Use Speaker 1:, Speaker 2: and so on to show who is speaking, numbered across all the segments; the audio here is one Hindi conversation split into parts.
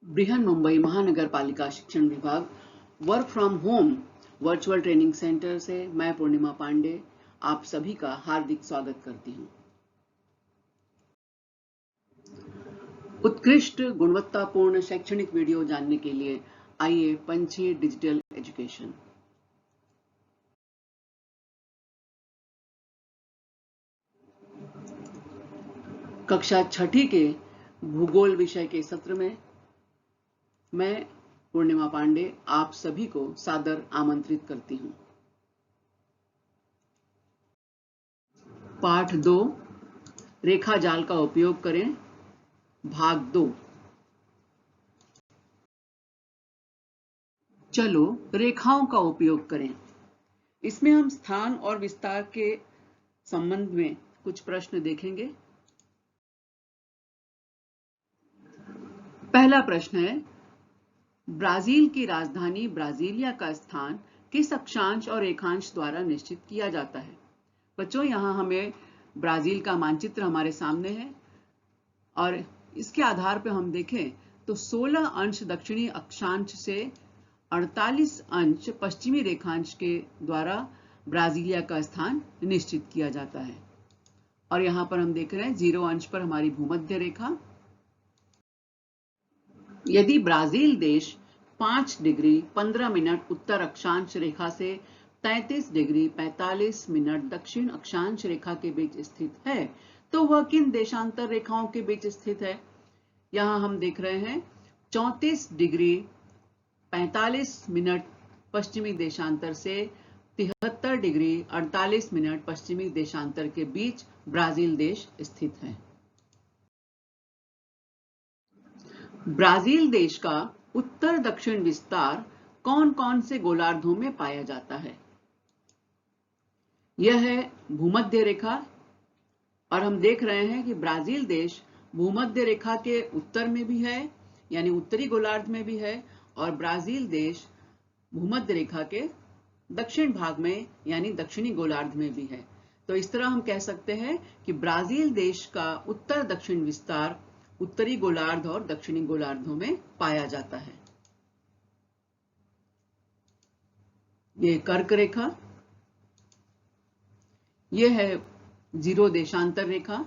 Speaker 1: बृहन्मुंबई महानगर पालिका शिक्षण विभाग work from home virtual training centre से मैं पूर्णिमा पांडे आप सभी का हार्दिक स्वागत करती हूँ। उत्कृष्ट गुणवत्तापूर्ण शैक्षणिक वीडियो जानने के लिए आइए पंछी डिजिटल एजुकेशन। कक्षा छठी के भूगोल विषय के सत्र में मैं पूर्णिमा पांडे आप सभी को सादर आमंत्रित करती हूँ। पाठ 2 रेखा जाल का उपयोग करें, भाग 2। चलो रेखाओं का उपयोग करें। इसमें हम स्थान और विस्तार के संबंध में कुछ प्रश्न देखेंगे। पहला प्रश्न है, ब्राजील की राजधानी ब्राजीलिया का स्थान किस अक्षांश और रेखांश द्वारा निश्चित किया जाता है? बच्चों, यहाँ हमें ब्राजील का मानचित्र हमारे सामने है और इसके आधार पर हम देखें तो 16 अंश दक्षिणी अक्षांश से 48 अंश पश्चिमी रेखांश के द्वारा ब्राजीलिया का स्थान निश्चित किया जाता है। और यहाँ पर हम देख रहे हैं 0 अंश पर हमारी भूमध्य रेखा। यदि ब्राजील देश 5 डिग्री 15 मिनट उत्तर अक्षांश रेखा से 33 डिग्री 45 मिनट दक्षिण अक्षांश रेखा के बीच स्थित है तो वह किन देशांतर रेखाओं के बीच स्थित है? यहाँ हम देख रहे हैं 34 डिग्री 45 मिनट पश्चिमी देशांतर से 73 डिग्री 48 मिनट पश्चिमी देशांतर के बीच ब्राजील देश स्थित है। ब्राजील देश का उत्तर दक्षिण विस्तार कौन कौन से गोलार्धों में पाया जाता है? यह है भूमध्य रेखा और हम देख रहे हैं कि ब्राजील देश भूमध्य रेखा के उत्तर में भी है, यानी उत्तरी गोलार्ध में भी है, और ब्राजील देश भूमध्य रेखा के दक्षिण भाग में यानी दक्षिणी गोलार्ध में भी है। तो इस तरह हम कह सकते हैं कि ब्राजील देश का उत्तर दक्षिण विस्तार उत्तरी गोलार्ध और दक्षिणी गोलार्धों में पाया जाता है। ये कर्क रेखा, यह है 0 देशांतर रेखा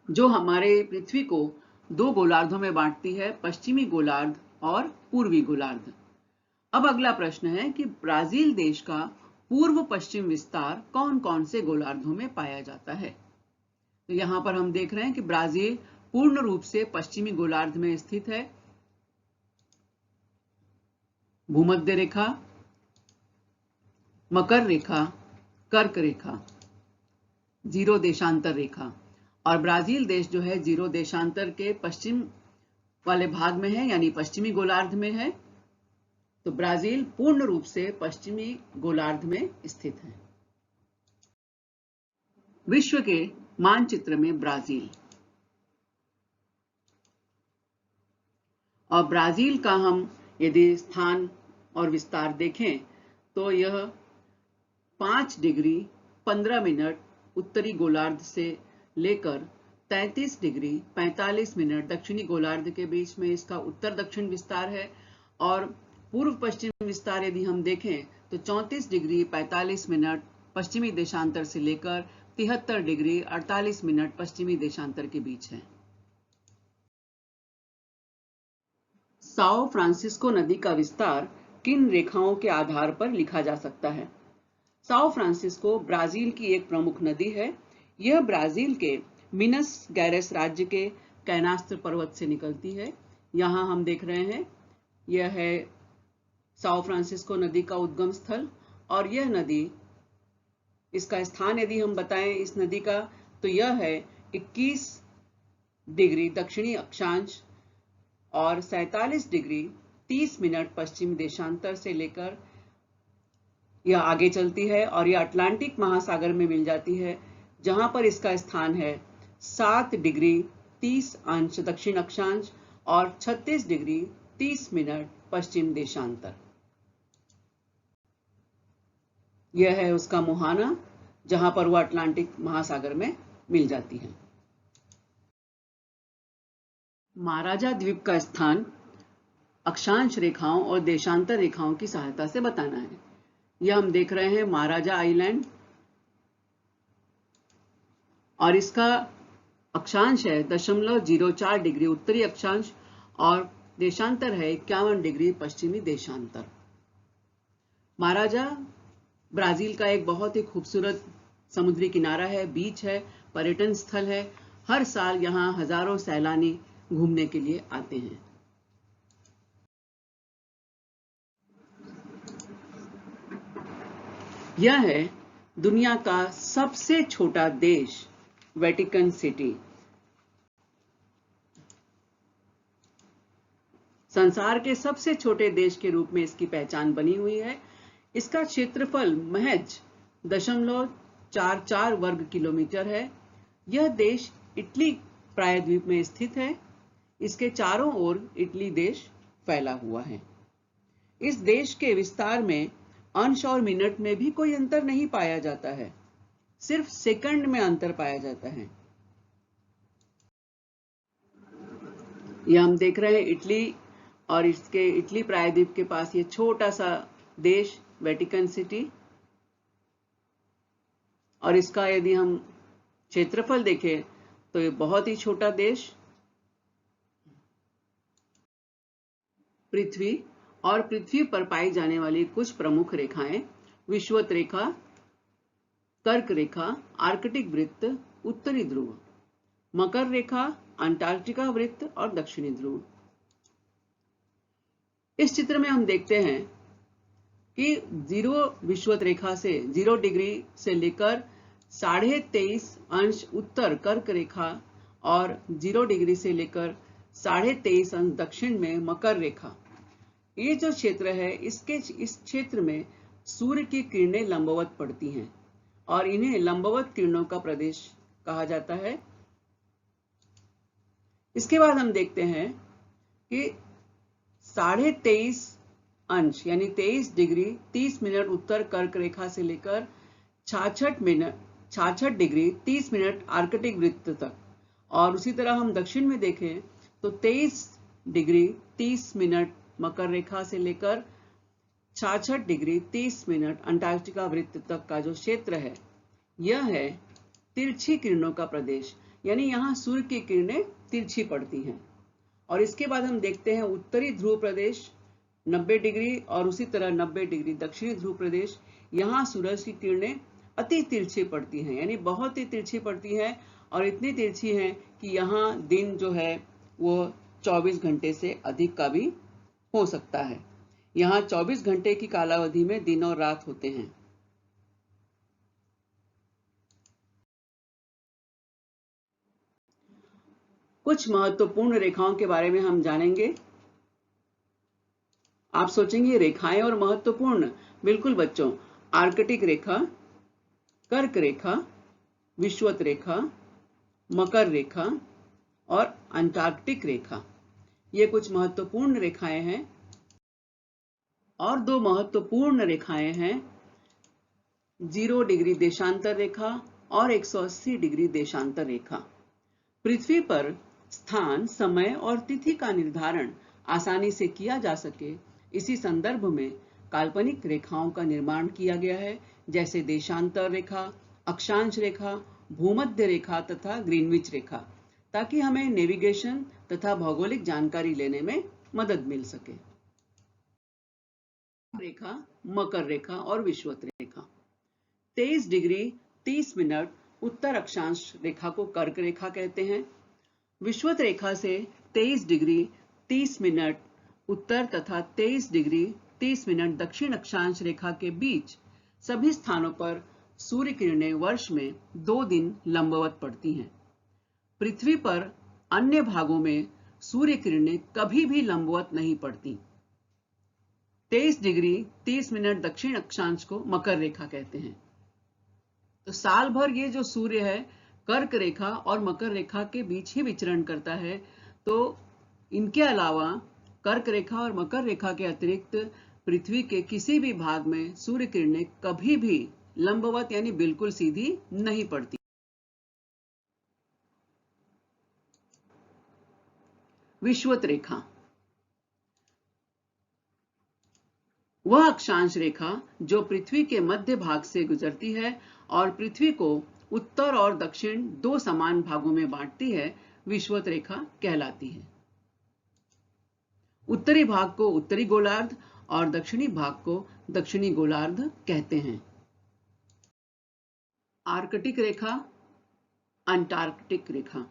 Speaker 1: जो हमारे पृथ्वी को 2 गोलार्धों में बांटती है, पश्चिमी गोलार्ध और पूर्वी गोलार्ध। अब अगला प्रश्न है कि ब्राजील देश का पूर्व पश्चिम विस्तार कौन कौन से गोलार्धों में पाया जाता है? तो यहां पर हम देख रहे हैं कि ब्राजील पूर्ण रूप से पश्चिमी गोलार्ध में स्थित है। भूमध्य रेखा, मकर रेखा, कर्क रेखा, 0 देशांतर रेखा, और ब्राजील देश जो है 0 देशांतर के पश्चिम वाले भाग में है, यानी पश्चिमी गोलार्ध में है। तो ब्राजील पूर्ण रूप से पश्चिमी गोलार्ध में स्थित है। विश्व के मानचित्र में ब्राजील, और ब्राजील का हम यदि स्थान और विस्तार देखें तो यह 5 डिग्री 15 मिनट उत्तरी गोलार्ध से लेकर 33 डिग्री 45 मिनट दक्षिणी गोलार्ध के बीच में इसका उत्तर दक्षिण विस्तार है। और पूर्व पश्चिम विस्तार यदि हम देखें तो 34 डिग्री 45 मिनट पश्चिमी देशांतर से लेकर 73 डिग्री 48 मिनट पश्चिमी देशांतर के बीच है। साओ फ्रांसिस्को नदी का विस्तार किन रेखाओं के आधार पर लिखा जा सकता है? साओ फ्रांसिस्को ब्राजील की एक प्रमुख नदी है। यह ब्राजील के मिनस गैरेस राज्य के कैनास्त्र पर्वत से निकलती है। यहाँ हम देख रहे हैं, यह है साओ फ्रांसिस्को नदी का उद्गम स्थल, और यह नदी, इसका स्थान यदि हम बताएं इस नदी का, तो यह है 21 डिग्री दक्षिणी अक्षांश और 47 डिग्री 30 मिनट पश्चिमी देशांतर से लेकर यह आगे चलती है और यह अटलांटिक महासागर में मिल जाती है, जहां पर इसका स्थान है 7 डिग्री 30 अंश दक्षिण अक्षांश और 36 डिग्री 30 मिनट पश्चिम देशांतर। यह है उसका मुहाना, जहां पर वह अटलांटिक महासागर में मिल जाती है। महाराजा द्वीप का स्थान अक्षांश रेखाओं और देशांतर रेखाओं की सहायता से बताना है। यह हम देख रहे हैं महाराजा आइलैंड, और इसका अक्षांश है 0.04 डिग्री उत्तरी अक्षांश और देशांतर है 51 डिग्री पश्चिमी देशांतर। महाराजा ब्राजील का एक बहुत ही खूबसूरत समुद्री किनारा है, बीच है, पर्यटन स्थल है। हर साल यहाँ हजारों सैलानी घूमने के लिए आते हैं। यह है दुनिया का सबसे छोटा देश, वेटिकन सिटी। संसार के सबसे छोटे देश के रूप में इसकी पहचान बनी हुई है। इसका क्षेत्रफल महज 0.44 वर्ग किलोमीटर है। यह देश इटली प्रायद्वीप में स्थित है। इसके चारों ओर इटली देश फैला हुआ है। इस देश के विस्तार में अंश और मिनट में भी कोई अंतर नहीं पाया जाता है, सिर्फ सेकंड में अंतर पाया जाता है। यह हम देख रहे हैं इटली, और इसके इटली प्रायद्वीप के पास ये छोटा सा देश वेटिकन सिटी, और इसका यदि हम क्षेत्रफल देखें तो ये बहुत ही छोटा देश। पृथ्वी और पृथ्वी पर पाई जाने वाली कुछ प्रमुख रेखाएं विषुवत रेखा, कर्क रेखा, आर्कटिक वृत्त, उत्तरी ध्रुव, मकर रेखा, अंटार्कटिका वृत्त और दक्षिणी ध्रुव। इस चित्र में हम देखते हैं कि 0 विषुवत रेखा से 0 डिग्री से लेकर 23.5 अंश उत्तर कर्क रेखा और 0 डिग्री से लेकर 23.5 अंश दक्षिण में मकर रेखा। ये जो क्षेत्र है, इस क्षेत्र में सूर्य की किरणें लंबवत पड़ती हैं और इन्हें लंबवत किरणों का प्रदेश कहा जाता है। इसके बाद हम देखते हैं कि 23.5 अंश यानी 23 डिग्री 30 मिनट उत्तर कर्क रेखा से लेकर 66 डिग्री 30 मिनट आर्कटिक वृत्त तक, और उसी तरह हम दक्षिण में देखें तो 23 डिग्री 30 मिनट मकर रेखा से लेकर 66 डिग्री 30 मिनट अंटार्कटिका वृत्त तक का जो क्षेत्र है, यह है तिरछी किरणों का प्रदेश, यानी यहाँ सूर्य की किरणें तिरछी पड़ती हैं। और इसके बाद हम देखते हैं उत्तरी ध्रुव प्रदेश 90 डिग्री और उसी तरह 90 डिग्री दक्षिणी ध्रुव प्रदेश। यहाँ सूरज की किरणें अति तिरछी पड़ती हैं, यानी बहुत ही तिरछी पड़ती हैं, और इतनी तिरछी हैं कि यहाँ दिन जो है वो 24 घंटे से अधिक का भी हो सकता है। यहाँ 24 घंटे की कालावधि में दिन और रात होते हैं। कुछ महत्वपूर्ण रेखाओं के बारे में हम जानेंगे। आप सोचेंगे रेखाएं और महत्वपूर्ण, बिल्कुल बच्चों, आर्कटिक रेखा, कर्क रेखा, विषुवत रेखा, मकर रेखा और अंटार्कटिक रेखा, ये कुछ महत्वपूर्ण रेखाएं हैं। और दो महत्वपूर्ण रेखाएं हैं 0 डिग्री देशांतर रेखा और 180 डिग्री देशांतर रेखा। पृथ्वी पर स्थान, समय और तिथि का निर्धारण आसानी से किया जा सके, इसी संदर्भ में काल्पनिक रेखाओं का निर्माण किया गया है, जैसे देशांतर रेखा, अक्षांश रेखा, भूमध्य रेखा तथा ग्रीनविच रेखा, ताकि हमें नेविगेशन तथा भौगोलिक जानकारी लेने में मदद मिल सके। रेखा, मकर रेखा और विषुवत रेखा। 23 डिग्री 30 मिनट उत्तर अक्षांश रेखा को कर्क रेखा कहते हैं। विषुवत रेखा से 23 डिग्री 30 मिनट उत्तर तथा 23 डिग्री 30 मिनट दक्षिण अक्षांश रेखा के बीच सभी स्थानों पर सूर्य किरणें वर्ष में 2 दिन लंबवत पड़ती हैं। पृथ्वी पर अन्य भागों में सूर्य किरणें कभी भी लंबवत नहीं पड़ती। 23 डिग्री 30 मिनट दक्षिण अक्षांश को मकर रेखा कहते हैं। तो साल भर ये जो सूर्य है कर्क रेखा और मकर रेखा के बीच ही विचरण करता है। तो इनके अलावा कर्क रेखा और मकर रेखा के अतिरिक्त पृथ्वी के किसी भी भाग में सूर्य किरणें कभी भी लंबवत यानी बिल्कुल सीधी नहीं पड़ती। विषुवत रेखा वह अक्षांश रेखा जो पृथ्वी के मध्य भाग से गुजरती है और पृथ्वी को उत्तर और दक्षिण दो समान भागों में बांटती है, विषुवत रेखा कहलाती है। उत्तरी भाग को उत्तरी गोलार्ध और दक्षिणी भाग को दक्षिणी गोलार्ध कहते हैं। आर्कटिक रेखा, अंटार्कटिक रेखा।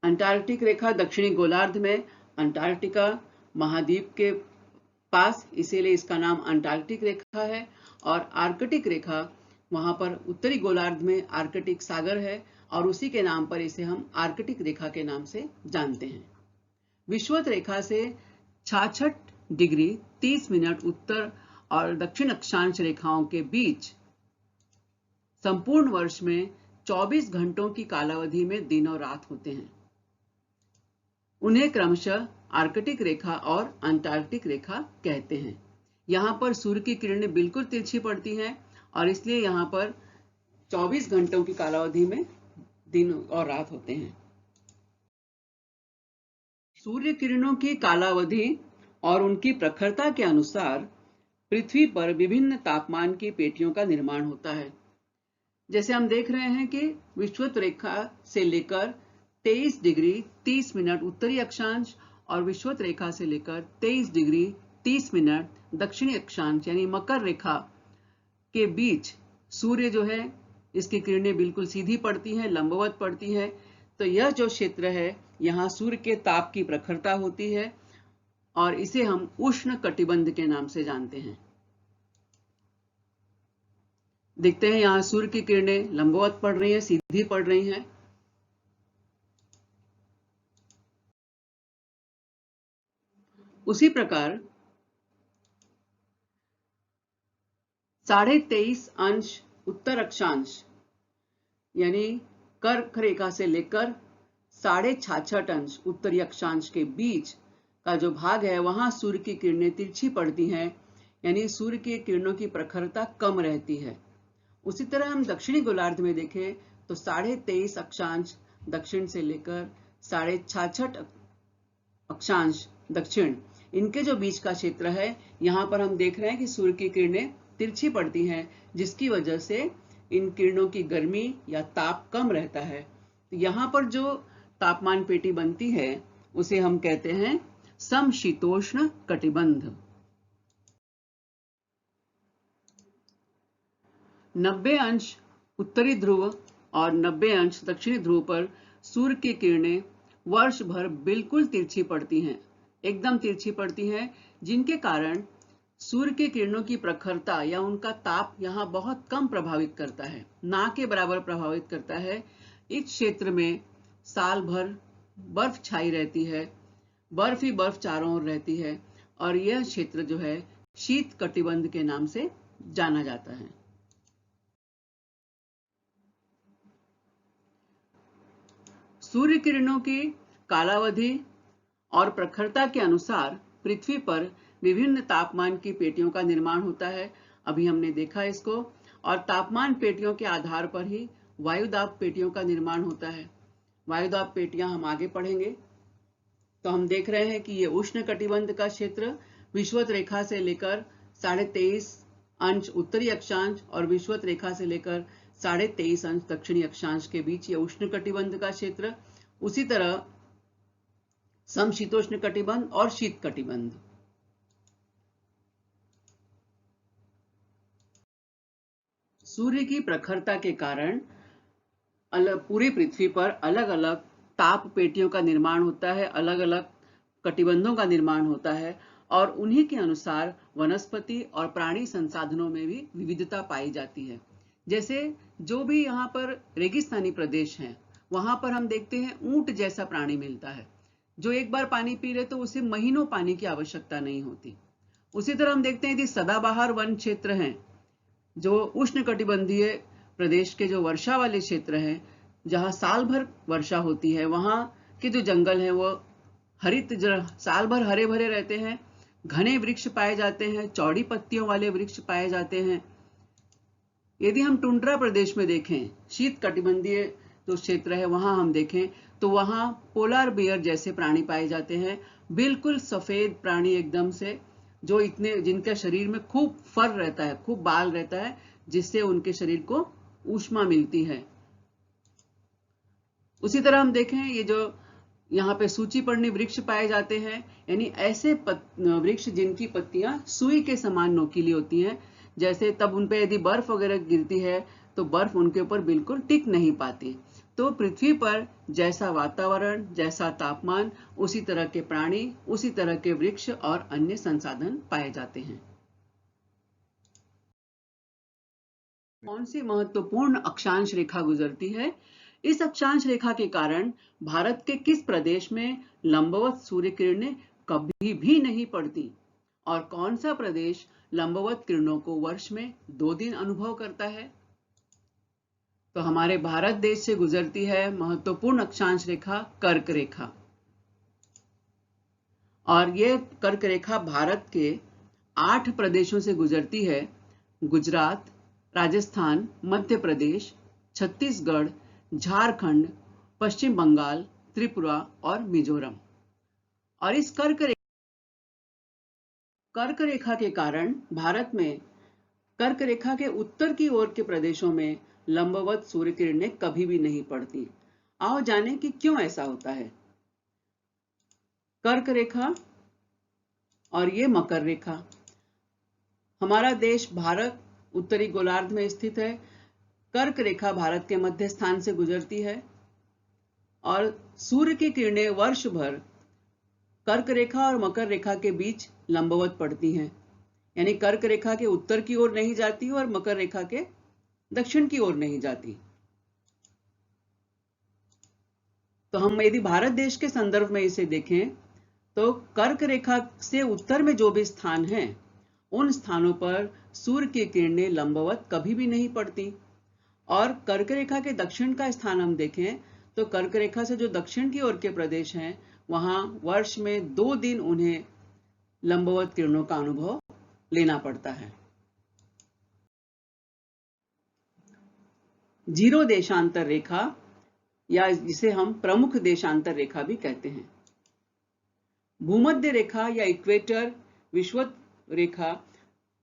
Speaker 1: अंटार्कटिक रेखा दक्षिणी गोलार्ध में अंटार्कटिका महाद्वीप के पास, इसीलिए इसका नाम अंटार्कटिक रेखा है। और आर्कटिक रेखा वहां पर उत्तरी गोलार्ध में आर्कटिक सागर है और उसी के नाम पर इसे हम आर्कटिक रेखा के नाम से जानते हैं। विषुवत रेखा से 66 डिग्री 30 मिनट उत्तर और दक्षिण अक्षांश रेखाओं के बीच संपूर्ण वर्ष में 24 घंटों की कालावधि में दिन और रात होते हैं। उन्हें क्रमशः आर्कटिक रेखा और अंटार्कटिक रेखा कहते हैं। यहाँ पर सूर्य की किरणें बिल्कुल तिरछी पड़ती हैं और इसलिए यहाँ पर 24 घंटों की कालावधि में दिन और रात होते हैं। सूर्य किरणों की कालावधि और उनकी प्रखरता के अनुसार पृथ्वी पर विभिन्न तापमान की पेटियों का निर्माण होता है। जैसे हम देख रहे हैं कि विषुवत रेखा से लेकर 23 डिग्री 30 मिनट उत्तरी अक्षांश और विषुवत रेखा से लेकर 23 डिग्री 30 मिनट दक्षिणी अक्षांश यानी मकर रेखा के बीच सूर्य जो है, इसकी किरणें बिल्कुल सीधी पड़ती हैं, लंबवत पड़ती हैं। तो यह जो क्षेत्र है, यहाँ सूर्य के ताप की प्रखरता होती है और इसे हम उष्ण कटिबंध के नाम से जानते हैं। देखते हैं यहाँ सूर्य की किरणें लंबवत पड़ रही हैं, सीधी पड़ रही हैं। उसी प्रकार 23.5 अंश उत्तर अक्षांश यानी कर्क रेखा से लेकर 66.5 अंश उत्तरी अक्षांश के बीच का जो भाग है, वहां सूर्य की किरणें तिरछी पड़ती हैं, यानी सूर्य की किरणों की प्रखरता कम रहती है। उसी तरह हम दक्षिणी गोलार्ध में देखें तो 23.5 अक्षांश दक्षिण से लेकर 66.5 अक्षांश दक्षिण, इनके जो बीच का क्षेत्र है, यहाँ पर हम देख रहे हैं कि सूर्य की किरणें तिरछी पड़ती हैं, जिसकी वजह से इन किरणों की गर्मी या ताप कम रहता है। तो यहाँ पर जो तापमान पेटी बनती है, उसे हम कहते हैं समशीतोष्ण कटिबंध। 90 अंश उत्तरी ध्रुव और 90 अंश दक्षिणी ध्रुव पर सूर्य की किरणें वर्ष भर बिल्कुल तिरछी पड़ती हैं, एकदम तिरछी पड़ती हैं, जिनके कारण सूर्य की किरणों की प्रखरता या उनका ताप यहाँ बहुत कम प्रभावित करता है, ना के बराबर प्रभावित करता है। इस क्षेत्र में साल भर बर्फ छाई रहती है, बर्फ ही बर्फ चारों ओर रहती है और यह क्षेत्र जो है शीत कटिबंध के नाम से जाना जाता है। सूर्य किरणों की कालावधि और प्रखरता के अनुसार पृथ्वी पर विभिन्न तापमान की पेटियों का निर्माण होता है। अभी हमने देखा इसको, और तापमान पेटियों के आधार पर ही वायुदाब पेटियों का निर्माण होता है। वायुदाब पेटियां हम आगे पढ़ेंगे। तो हम देख रहे हैं कि ये उष्ण कटिबंध का क्षेत्र विषुवत रेखा से लेकर 23.5 अंश उत्तरी अक्षांश और विषुवत रेखा से लेकर 23.5 अंश दक्षिणी अक्षांश के बीच ये उष्ण कटिबंध का क्षेत्र। उसी तरह समशीतोष्ण कटिबंध और शीत कटिबंध। सूर्य की प्रखरता के कारण पूरी पृथ्वी पर अलग अलग ताप पेटियों का निर्माण होता है, अलग अलग कटिबंधों का निर्माण होता है और उन्हीं के अनुसार वनस्पति और प्राणी संसाधनों में भी विविधता पाई जाती है। जैसे जो भी यहाँ पर रेगिस्तानी प्रदेश हैं, वहां पर हम देखते हैं ऊंट जैसा प्राणी मिलता है, जो एक बार पानी पी ले तो उसे महीनों पानी की आवश्यकता नहीं होती। उसी तरह हम देखते हैं यदि सदाबहार वन क्षेत्र हैं, जो उष्ण कटिबंधीय प्रदेश के जो वर्षा वाले क्षेत्र हैं, जहां साल भर वर्षा होती है, वहां के जो जंगल हैं वो हरित साल भर हरे भरे रहते हैं, घने वृक्ष पाए जाते हैं, चौड़ी पत्तियों वाले वृक्ष पाए जाते हैं। यदि हम टुंड्रा प्रदेश में देखें, शीत कटिबंधीय जो क्षेत्र है, वहां हम देखें तो वहां पोलर बियर जैसे प्राणी पाए जाते हैं, बिल्कुल सफेद प्राणी एकदम से, जो जिनका शरीर में खूब फर रहता है, खूब बाल रहता है, जिससे उनके शरीर को ऊष्मा मिलती है। उसी तरह हम देखें, ये जो यहाँ पे सूचीपर्णी वृक्ष पाए जाते हैं, यानी ऐसे वृक्ष जिनकी पत्तियां सुई के समान नोकीली होती हैं, जैसे तब उन पे यदि बर्फ वगैरह गिरती है तो बर्फ उनके ऊपर बिल्कुल टिक नहीं पाती। तो पृथ्वी पर जैसा वातावरण, जैसा तापमान, उसी तरह के प्राणी, उसी तरह के वृक्ष और अन्य संसाधन पाए जाते हैं। कौन सी महत्वपूर्ण अक्षांश रेखा गुजरती है? इस अक्षांश रेखा के कारण भारत के किस प्रदेश में लंबवत सूर्य किरणें कभी भी नहीं पड़ती, और कौन सा प्रदेश लंबवत किरणों को वर्ष में 2 दिन अनुभव करता है? तो हमारे भारत देश से गुजरती है महत्वपूर्ण अक्षांश रेखा कर्क रेखा, और यह कर्क रेखा भारत के 8 प्रदेशों से गुजरती है: गुजरात, राजस्थान, मध्य प्रदेश, छत्तीसगढ़, झारखंड, पश्चिम बंगाल, त्रिपुरा और मिजोरम। और इस कर्क रेखा के कारण भारत में कर्क रेखा के उत्तर की ओर के प्रदेशों में लंबवत सूर्य किरणें कभी भी नहीं पड़ती। आओ जानें कि क्यों ऐसा होता है। कर्क रेखा और ये मकर रेखा। हमारा देश भारत उत्तरी गोलार्ध में स्थित है। कर्क रेखा भारत के मध्य स्थान से गुजरती है और सूर्य की किरणें वर्ष भर कर्क रेखा और मकर रेखा के बीच लंबवत पड़ती हैं, यानी कर्क रेखा के उत्तर की ओर नहीं जाती और मकर रेखा के दक्षिण की ओर नहीं जाती। तो हम यदि भारत देश के संदर्भ में इसे देखें तो कर्क रेखा से उत्तर में जो भी स्थान हैं, उन स्थानों पर सूर्य की किरणें लंबवत कभी भी नहीं पड़ती। और कर्क रेखा के दक्षिण का स्थान हम देखें तो कर्क रेखा से जो दक्षिण की ओर के प्रदेश हैं, वहां वर्ष में 2 दिन उन्हें लंबवत किरणों का अनुभव लेना पड़ता है। जीरो देशांतर रेखा, या जिसे हम प्रमुख देशांतर रेखा भी कहते हैं। भूमध्य रेखा या इक्वेटर विषुवत रेखा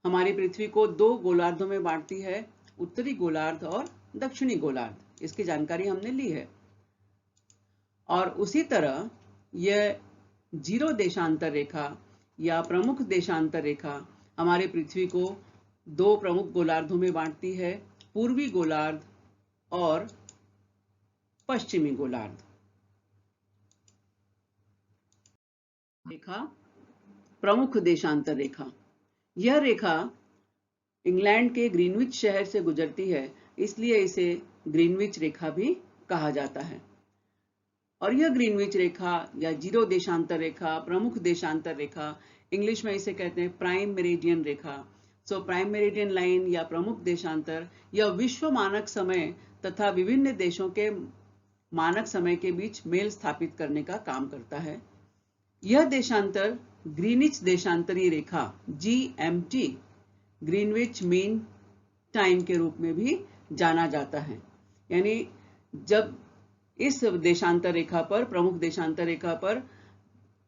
Speaker 1: हमारी पृथ्वी को 2 गोलार्धों में बांटती है, उत्तरी गोलार्ध और दक्षिणी गोलार्ध। इसकी जानकारी हमने ली है। और उसी तरह यह जीरो देशांतर रेखा या प्रमुख देशांतर रेखा हमारे पृथ्वी को 2 प्रमुख गोलार्धों में बांटती है, पूर्वी गोलार्ध और पश्चिमी गोलार्ध। रेखा प्रमुख देशांतर रेखा, यह रेखा इंग्लैंड के ग्रीनविच शहर से गुजरती है, इसलिए इसे ग्रीनविच रेखा भी कहा जाता है। और यह ग्रीनविच रेखा या जीरो देशांतर रेखा, प्रमुख देशांतर रेखा, इंग्लिश में इसे कहते हैं प्राइम मेरिडियन रेखा। सो प्राइम मेरिडियन लाइन या प्रमुख देशांतर यह विश्व मानक समय तथा विभिन्न देशों के मानक समय के बीच मेल स्थापित करने का काम करता है। यह देशांतर ग्रीनिच देशांतरीय रेखा GMT, ग्रीनविच मीन टाइम के रूप में भी जाना जाता है। यानी जब इस देशांतर रेखा पर, प्रमुख देशांतर रेखा पर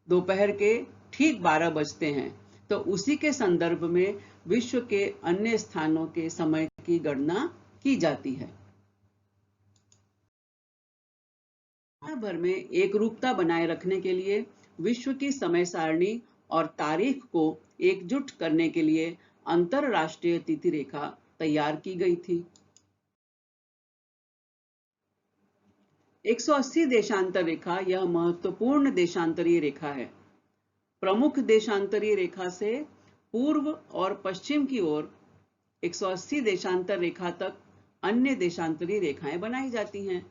Speaker 1: दोपहर के ठीक 12 बजते हैं, तो उसी के संदर्भ में विश्व के अन्य स्थानों के समय की गणना की जाती है। दुनिया भर में एकरूपता बनाए रखने के लिए विश्व की समय सारणी और तारीख को एकजुट करने के लिए अंतरराष्ट्रीय तिथि रेखा तैयार की गई थी। 180 देशांतर रेखा यह महत्वपूर्ण देशांतरीय रेखा है। प्रमुख देशांतरीय रेखा से पूर्व और पश्चिम की ओर 180 देशांतर रेखा तक अन्य देशांतरीय रेखाएं बनाई जाती हैं।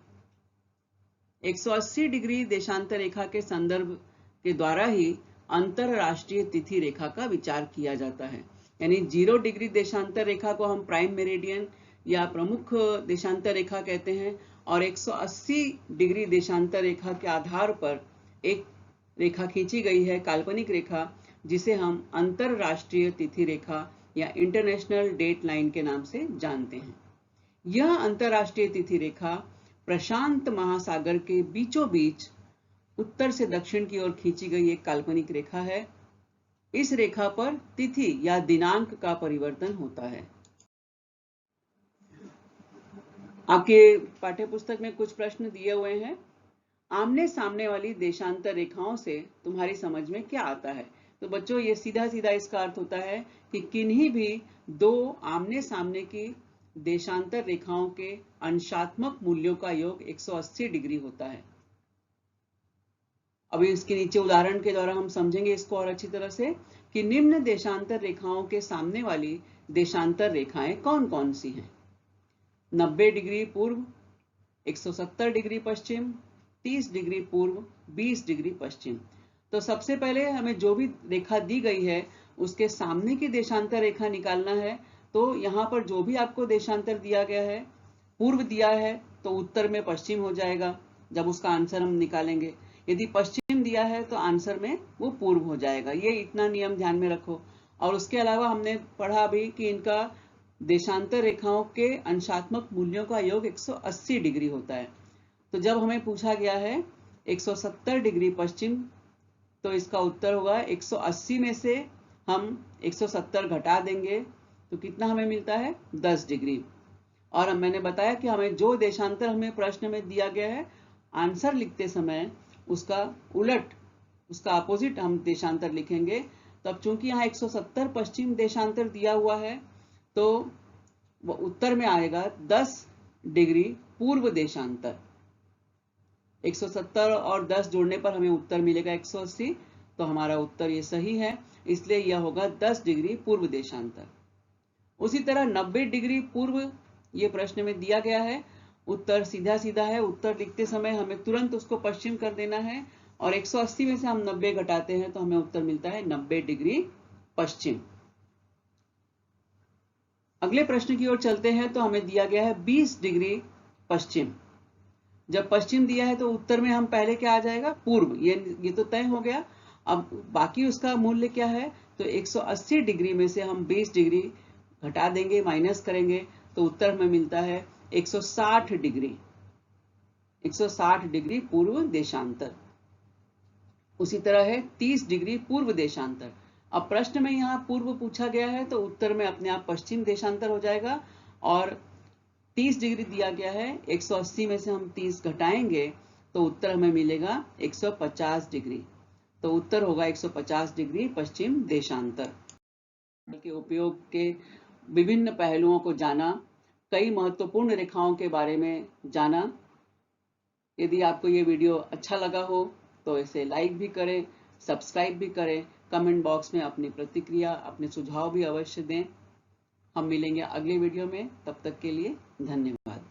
Speaker 1: 180 डिग्री देशांतर रेखा के संदर्भ के द्वारा ही अंतरराष्ट्रीय तिथि रेखा का विचार किया जाता है। यानी 0 डिग्री देशांतर रेखा को हम प्राइम मेरिडियन या प्रमुख देशांतर रेखा कहते हैं, और 180 डिग्री देशांतर रेखा के आधार पर एक रेखा खींची गई है, काल्पनिक रेखा, जिसे हम अंतरराष्ट्रीय तिथि रेखा या इंटरनेशनल डेट लाइन के नाम से जानते हैं। यह अंतरराष्ट्रीय तिथि रेखा प्रशांत महासागर के बीचों बीच उत्तर से दक्षिण की ओर खींची गई एक काल्पनिक रेखा है। इस रेखा पर तिथि या दिनांक का परिवर्तन होता है। आपके पाठ्य पुस्तक में कुछ प्रश्न दिए हुए हैं। आमने सामने वाली देशांतर रेखाओं से तुम्हारी समझ में क्या आता है? तो बच्चों, ये सीधा सीधा इसका अर्थ होता है कि किन्हीं भी दो आमने सामने की देशांतर रेखाओं के अंशात्मक मूल्यों का योग 180 डिग्री होता है। अभी इसके नीचे उदाहरण के द्वारा हम समझेंगे इसको और अच्छी तरह से कि निम्न देशांतर रेखाओं के सामने वाली देशांतर रेखाएं कौन कौन सी हैं? 90 डिग्री पूर्व, 170 डिग्री पश्चिम, 30 डिग्री पूर्व, 20 डिग्री पश्चिम। तो सबसे पहले हमें जो भी रेखा दी गई है उसके सामने की देशांतर रेखा निकालना है। तो यहाँ पर जो भी आपको देशांतर दिया गया है, पूर्व दिया है तो उत्तर में पश्चिम हो जाएगा जब उसका आंसर हम निकालेंगे। यदि पश्चिम दिया है तो आंसर में वो पूर्व हो जाएगा। ये इतना नियम ध्यान में रखो। और उसके अलावा हमने पढ़ा भी कि इनका देशांतर रेखाओं के अंशात्मक मूल्यों का योग 180 डिग्री होता है। तो जब हमें पूछा गया है 170 डिग्री पश्चिम, तो इसका उत्तर होगा 180 में से हम 170 घटा देंगे तो कितना हमें मिलता है? 10 डिग्री। और मैंने बताया कि हमें जो देशांतर हमें प्रश्न में दिया गया है, आंसर लिखते समय उसका उलट, उसका अपोजिट हम देशांतर लिखेंगे। तब चूंकि यहाँ 170 पश्चिम देशांतर दिया हुआ है तो वो उत्तर में आएगा 10 डिग्री पूर्व देशांतर। 170 और 10 जोड़ने पर हमें उत्तर मिलेगा 180। तो हमारा उत्तर ये सही है, इसलिए यह होगा 10 डिग्री पूर्व देशांतर। उसी तरह 90 डिग्री पूर्व ये प्रश्न में दिया गया है। उत्तर सीधा सीधा है। उत्तर लिखते समय हमें तुरंत उसको पश्चिम कर देना है और 180 में से हम 90 घटाते हैं तो हमें उत्तर मिलता है 90 डिग्री पश्चिम। अगले प्रश्न की ओर चलते हैं। तो हमें दिया गया है 20 डिग्री पश्चिम। जब पश्चिम दिया है तो उत्तर में हम पहले क्या आ जाएगा? पूर्व। ये तो तय हो गया। अब बाकी उसका मूल्य क्या है? तो 180 डिग्री में से हम 20 डिग्री घटा देंगे, माइनस करेंगे तो उत्तर हमें मिलता है 160 डिग्री। 160 डिग्री पूर्व देशांतर। उसी तरह है 30 डिग्री पूर्व देशांतर। अब प्रश्न में यहाँ पूर्व पूछा गया है तो उत्तर में अपने आप पश्चिम देशांतर हो जाएगा। और 30 डिग्री दिया गया है, 180 में से हम 30 घटाएंगे तो उत्तर हमें मिलेगा 150 डिग्री। तो उत्तर होगा 150 डिग्री पश्चिम देशांतर। के उपयोग के विभिन्न पहलुओं को जाना, कई महत्वपूर्ण रेखाओं के बारे में जाना। यदि आपको ये वीडियो अच्छा लगा हो तो इसे लाइक भी करें, सब्सक्राइब भी करें। कमेंट बॉक्स में अपनी प्रतिक्रिया, अपने सुझाव भी अवश्य दें। हम मिलेंगे अगले वीडियो में। तब तक के लिए धन्यवाद।